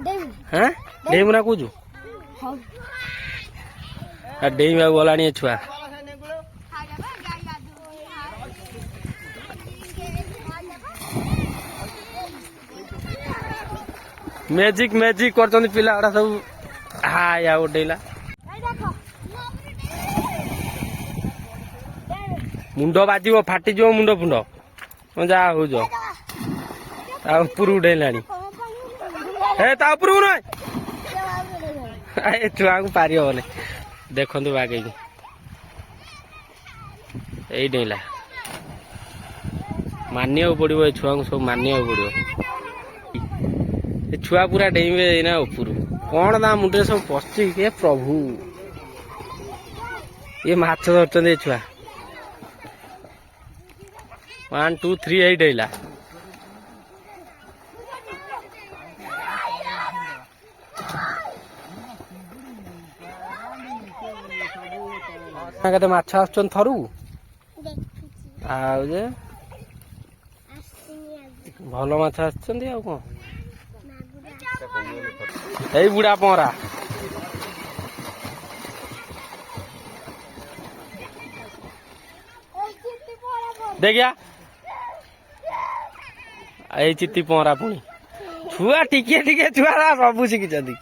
हाँ डेम ना कौचु डेम गला छुआ मैजिक मैजिक कर पिला गुड़ा सब हाँ या उडेला मुंड बाज फाटी मुंड फुंड जहाँ हो उपर उड़ेला उपरକୁ नୁହେଁ ଛୁଆଙ୍କୁ ପାରି ହବନି ଦେଖନ୍ତୁ ବାଗେଇକି ଏଇ ଡେଇଁଲା ମାନିବାକୁ ପଡିବ ଏ ଛୁଆଙ୍କୁ ସବୁ ମାନିବାକୁ ପଡିବ ଏ ଛୁଆ ପୁରା ଡେଇଁବେ ଏଇନା ଉପରୁ କଣ ତା ମୁଣ୍ଡରେ ସବୁ ପଶିଛି ଏ ପ୍ରଭୁ ଏ ମାଛ ଧରୁଛନ୍ତି ଏ ଛୁଆ 1 2 3 ଏଇ ଡେଇଁଲା କେତେ ମାଛ ଆସୁଛନ୍ତି ଥରୁ ଆଉ ଯେ ଭଲ ମାଛ ଆସୁଛନ୍ତି ଆଉ କଣ ଏଇ ବୁଢା ପହଁରା ଦେଖିଆ ଏଇ ଚିତି ପହଁରା ପୁଣି ଛୁଆ ଟିକେ ଟିକେ ଛୁଆ ସବୁ ଶିଖିଛନ୍ତି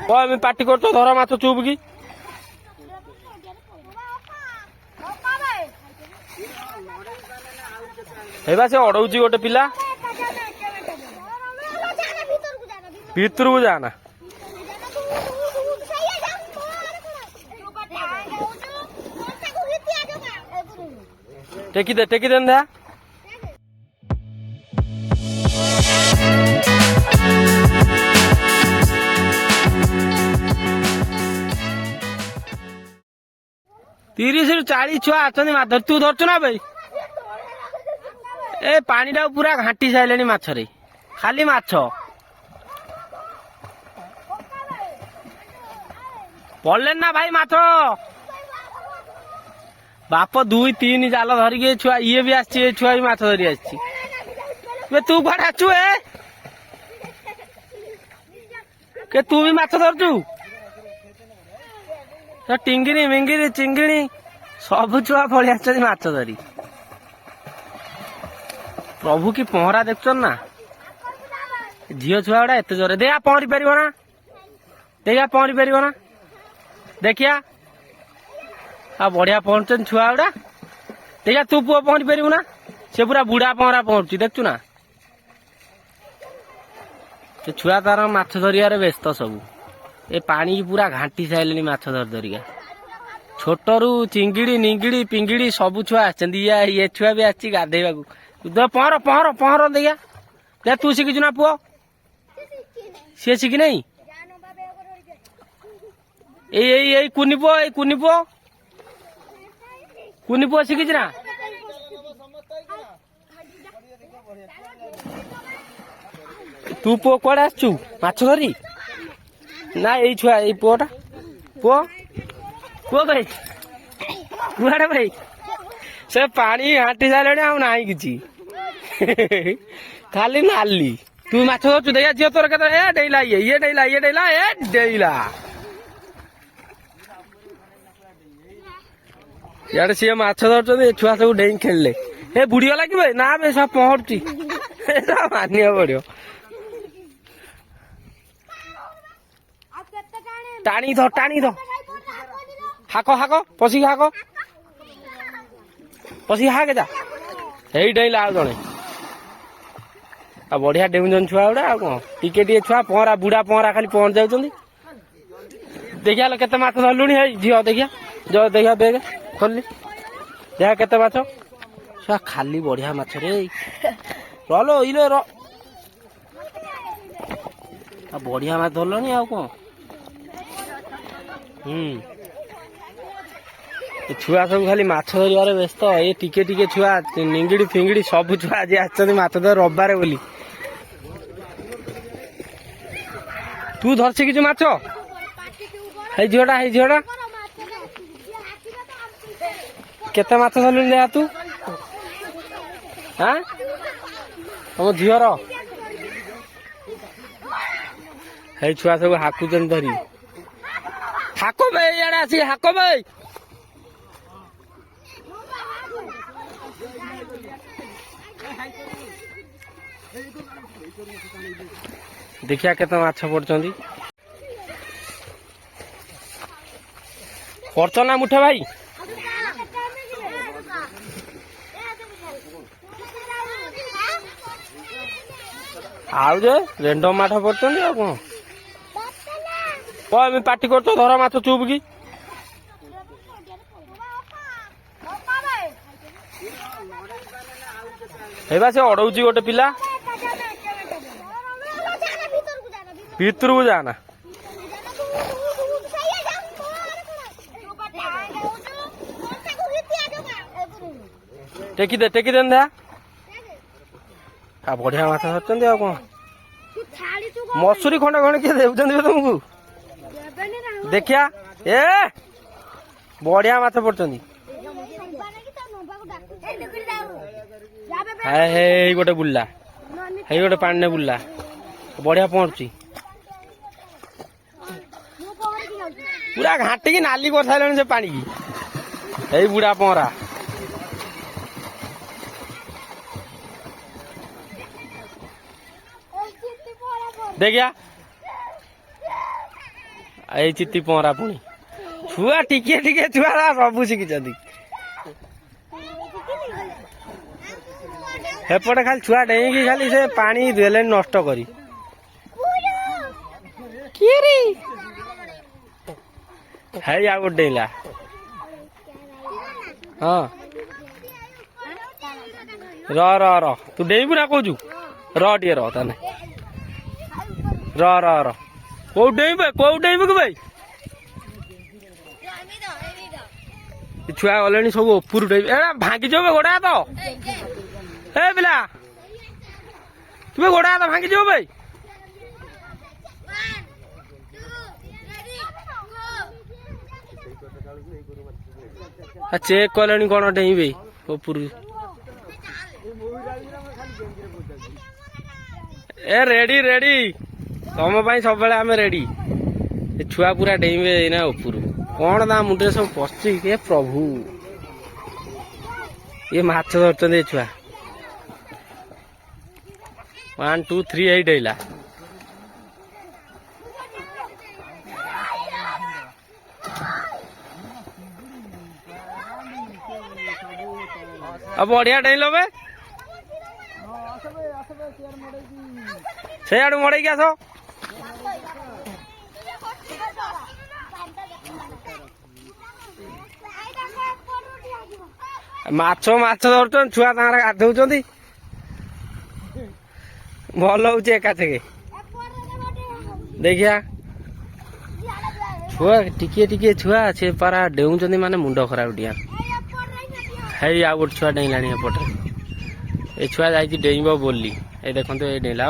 କଣ ପାଟି କରୁଛ ଧର ମାଛ ଚୁପ୍ କି ହେବା ସେ ଅଡଉଛି ଗୋଟେ ପିଲା ଭିତରକୁ ଯାନା ଟେକି ଦେ ନା तीस रु 40 छुआ अच्छा तू धरचु ना भाई ए पानी टा पूरा घाटी सारे माछरे खाली माछ पड़े ना भाई माछ बाप 2 3 जाल धरिकी छुआ ये भी आछी छुआ भी माछ धरी आछी तू कौन आछू के तू भी माछ धरचु टिंगिरी मिंगिरी चिंगिणी सब छुआ पलि आस माछ धरी प्रभु की पहरा देखुन ना झील छुआ गुड़ा एत जोरे देखा पहरी पार ना देखा पहरी पार ना देखिया आ बढ़िया पहुंचन छुआ गुड़ा देखा तू पुआ पहरी पार ना से पूरा बुढ़ा पहरा पहुंची देखु ना छुआ तार माछ धरिया व्यस्त सब ए पानी की पूरा घाटी सारे माछ धर धरिका छोटरू चिंगिड़ी निंगिड़ी पिंगिड़ी सब छुआ ये छुआ भी आसी गाधेवा पहर पहर पहर देखा देखा तू शिखु ना पुओ सी शिखी नहीं कुनी पुओ शिखी ना तू पुओ कड़े आसचु माछ धरी ना यही छुआ यही पुओटा पुओ पुओ भाई कुआड़े भाई से पानी हाटी सारे ना कि खाली नाली तू माछ धरचु देखा झील तोर के डेला ये डेला ये डेला ए डेला यार सी माछ धरते छुआ सब डेई खेलिले ए बुढ़ी गला कि ना बे सब पहुंची मानिया पड़ो टाणी धर हाक हाक पशिक हाक पशिक हाके जा यही डेला आ जड़े आ बढ़िया डेउन छुआ गुड़ा आ कौन टिके छुआ पहरा बुढ़ा पहरा खाली पहुंच जाऊँ देखिया केते माछ धरलुणी है झील देखिया जो देखिया बेग खोलि देखा केते माछ छुआ खाली बढ़िया माछ रे रलो इले र बढ़िया माछ धरलनी आ कौन छुआ सब खाली माछ धरिबार व्यस्त ये टिके टिके छुआ निंगिड़ी फिंगिड़ी सब छुआ आज आछन माछ धर रविवार बोली तू धरछि कि माछ हे झियोटा केते माछ धरलुनी देखा तू हाँ तुम झीर ହେଇ ଛୁଆ ସବୁ ହାକୁଛନ୍ତି ଧରି। ହାକ ଭାଇ ଇଆଡେ ଆସି ହାକ ଭାଇ। ଦେଖିଆ କେତେ ମାଛ ପଡୁଛନ୍ତି। କରୁଛ ନା ମୁଠେ ଭାଇ? ଆଉ ଯେ ରେଣ୍ଡମ ମାଛ ପଡୁଛନ୍ତି ଆଉ କଣ ଏମିତି ପାଟି କରୁଛ? ଧର ମାଛ ଚୁପ୍ କି। ହେବା ସେ ଅଡଉଛି ଗୋଟେ ପିଲା। ଭିତରକୁ ଯାନା। ଟେକି ଦେନ ଦା। ବଢିଆ ମାଛ ଧରୁଛନ୍ତି ଆଉ କଣ। ମସୁରୀ ଖଣ୍ଡେ ଖଣ୍ଡେ କିଏ ଦେଉଛନ୍ତି ତମକୁ? ଦେଖିଆ ଏ ବଢିଆ ମାଛ ପଡୁଛନ୍ତି। ହେଇ ଗୋଟେ ବୁଲା, ହେଇ ଗୋଟେ ପାଣିରେ ବୁଲା ବଢିଆ ପହଞ୍ଚୁଛି। ପୁରା ଘାଟିକି ନାଲି କରିସାରିଲାଣି ସେ ପାଣିକି। ଏଇ ବୁଢା ପହଁରା। ଦେଖିଆ ଏଇ ଚିତି ପହଁରା ପୁଣି। ଛୁଆ ଟିକେ ଟିକେ ଛୁଆ ସବୁ ଶିଖିଛନ୍ତି। ସେପଟେ ଖାଲି ଛୁଆ ଡେଇଁକି ଖାଲି ସେ ପାଣି ଦେଲେଣି ନଷ୍ଟ କରି। ହେଇ ଆଉ ଗୋଟେ ଡେଇଁଲା। ହଁ ର ତୁ ଡେଇଁବୁ ନା କହୁଛୁ? ର ଟିକେ ର ତାନେ। ର କୋଉ ଡେଇଁବୁ କି ଭାଇ? ଛୁଆ ଗଲେଣି ସବୁ ଉପରୁ ଡେଇଁବେ। ଏଟା ଭାଙ୍ଗିଯିବ ଗୋଡା ହାତ। ଏ ପିଲା ତୁମେ ଗୋଡା ହାତ ଭାଙ୍ଗିଯିବ ଭାଇ। ଚେକ୍ କଲେଣି କଣ ଡେଇଁବେ ଉପରୁ। ଏ ରେଡି ତମ ପାଇଁ ସବୁବେଳେ ଆମେ ରେଡି। ଏ ଛୁଆ ପୁରା ଡେଇଁବେ ଏଇନା ଉପରୁ। କଣ ତା ମୁଣ୍ଡରେ ସବୁ ପଶିଛି କେ ପ୍ରଭୁ। ଇଏ ମାଛ ଧରୁଛନ୍ତି ଏ ଛୁଆ। 1 2 3 ଏଇ ଡେଇଁଲା। ଆଉ ବଢିଆ ଡେଇଁଲ ବେ। ସେଇଆଡୁ ମଡେଇକି ଆସ। ମାଛ ଧରୁଛନ୍ତି ଛୁଆ ତାଙ୍କର ଗାଧଉଛନ୍ତି। ଭଲ ହଉଛି ଏକାଥରେ। ଦେଖିଆ ଛୁଆ ଟିକେ ଛୁଆ ସେ ପାରା ଡେଉଁଛନ୍ତି ମାନେ ମୁଣ୍ଡ ଖରାପ ଡିଆ। ହେଇ ଆଉ ଗୋଟେ ଛୁଆ ଡେଇଁଲାଣି ଏପଟରେ। ଏ ଛୁଆ ଯାଇଛି ଡେଇଁବ ବୋଲି। ଏ ଦେଖନ୍ତୁ ଏଇ ଡେଇଁଲା।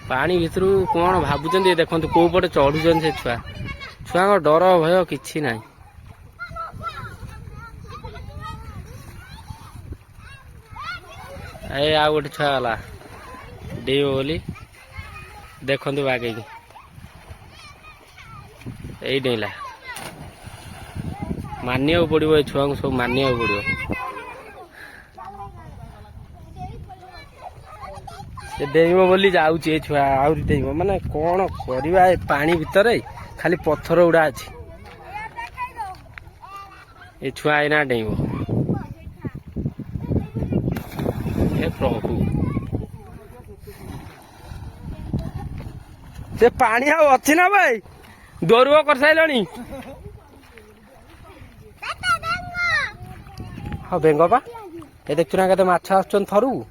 ପାଣି ଭିତରୁ କଣ ଭାବୁଛନ୍ତି? ଏ ଦେଖନ୍ତୁ କୋଉ ପଟେ ଚଢୁଛନ୍ତି ସେ ଛୁଆ। ଛୁଆଙ୍କ ଡର ଭୟ କିଛି ନାହିଁ। ଏ ଆଉ ଗୋଟେ ଛୁଆ ଗଲା ଡେଇଁବ ବୋଲି। ଦେଖନ୍ତୁ ବାଗେଇକି ଏଇ ଡେଇଁଲା। ମାନିବାକୁ ପଡିବ ଏ ଛୁଆଙ୍କୁ, ସବୁ ମାନିବାକୁ ପଡିବ। ସେ ଡେଇଁବ ବୋଲି ଯାଉଛି ଏ ଛୁଆ ଆହୁରି ଡେଇଁବ। ମାନେ କଣ କରିବା ଏ ପାଣି ଭିତରେ ଖାଲି ପଥର ଗୁଡା ଅଛି। ଏ ଛୁଆ ଏଇନା ଡେଇଁବ। ଏ ପ୍ରଭୁ ସେ ପାଣି ଆଉ ଅଛି ନା ଭାଇ? ଦୋରୁଅ କରିସାରିଲଣି। ହଁ ବେଙ୍ଗ ପା। ଏ ଦେଖୁଛୁ ନା କେତେ ମାଛ ଆସୁଛନ୍ତି ଥରକୁ।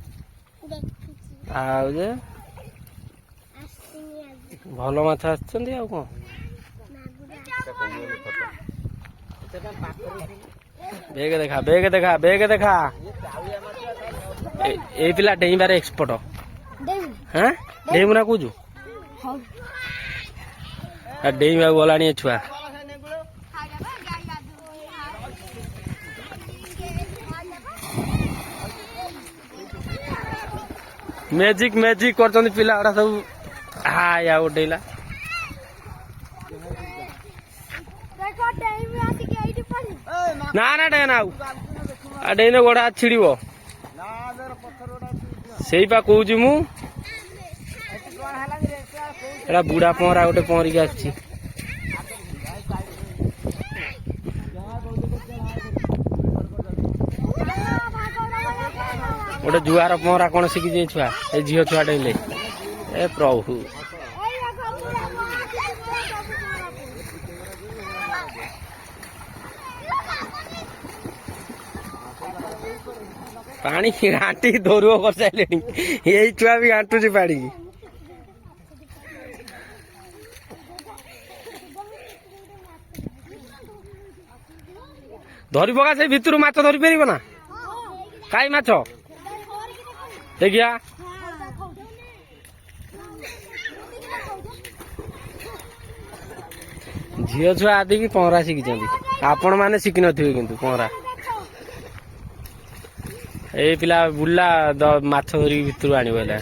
ଆଉ ଯେ ଭଲ ମାଛ ଆସୁଛନ୍ତି ଆଉ କଣ। ବେଗ ଦେଖା। ଏଇ ପିଲା ଡେଇଁବାରେ ଏକ୍ସପର୍ଟ। ହଁ ଡେଇଁବୁ ନା କହୁଛୁ? ଡେଇଁବାକୁ ଗଲାଣି ଏ ଛୁଆ। ମ୍ୟାଜିକ କରୁଛନ୍ତି ପିଲା ଗୁଡା ସବୁ। हाय आ उडेला ना ना डेना आ डेने गोड़ा छिड़िबो सेई पा कहूची मु एड़ा बुढ़ा पहरा गोटे पहरिक आछि गोटे जुआर पहरा कौन शिखी छुआ ए झील छुआ डेले ए प्रभु पानी घाटी धरुव कर सारे यही छुआ भी घाटुची पानी धरी पका से भितर माछ धरी पार ना कई माछ देखिया झील छुआ आदि की पहरा शिखी आपण मैंने शिखी थे कि पहरा ए पिला बुला माछ धरी भितर आने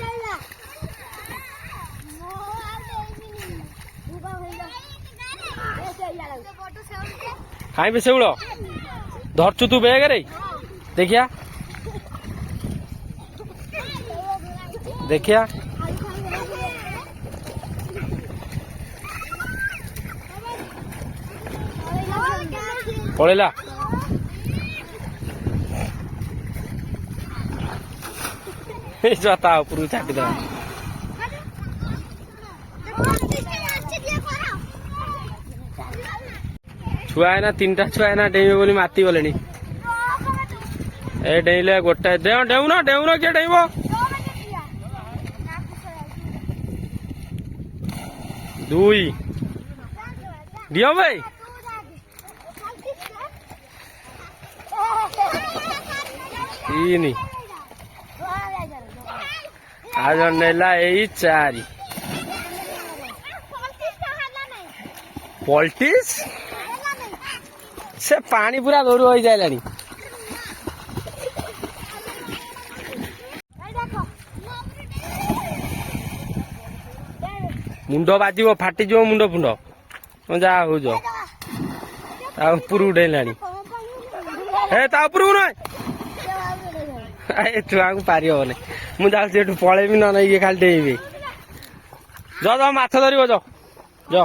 खाइबे सेउल धरचु तू बेग रे देखिया देखिया पड़ेला जता ऊपर छाटी दे छुआ है ना 3टा छुआ है ना डेइबे बोली माती गले ए डेइले गोटे डेउ ना किए डेइब दुई दियो भाई तीन आज नेला यही 4 पॉलिटिक्स से पानी पूरा दौड़ हो जाए मुंड बाजी फाटी जो मुंड फुंड जा हो ऊपर उठेलानी हे ता ऊपर न छुआ को पारि हम मुझे पलैबी ना ये खाली डेइबे जा माछ धर जा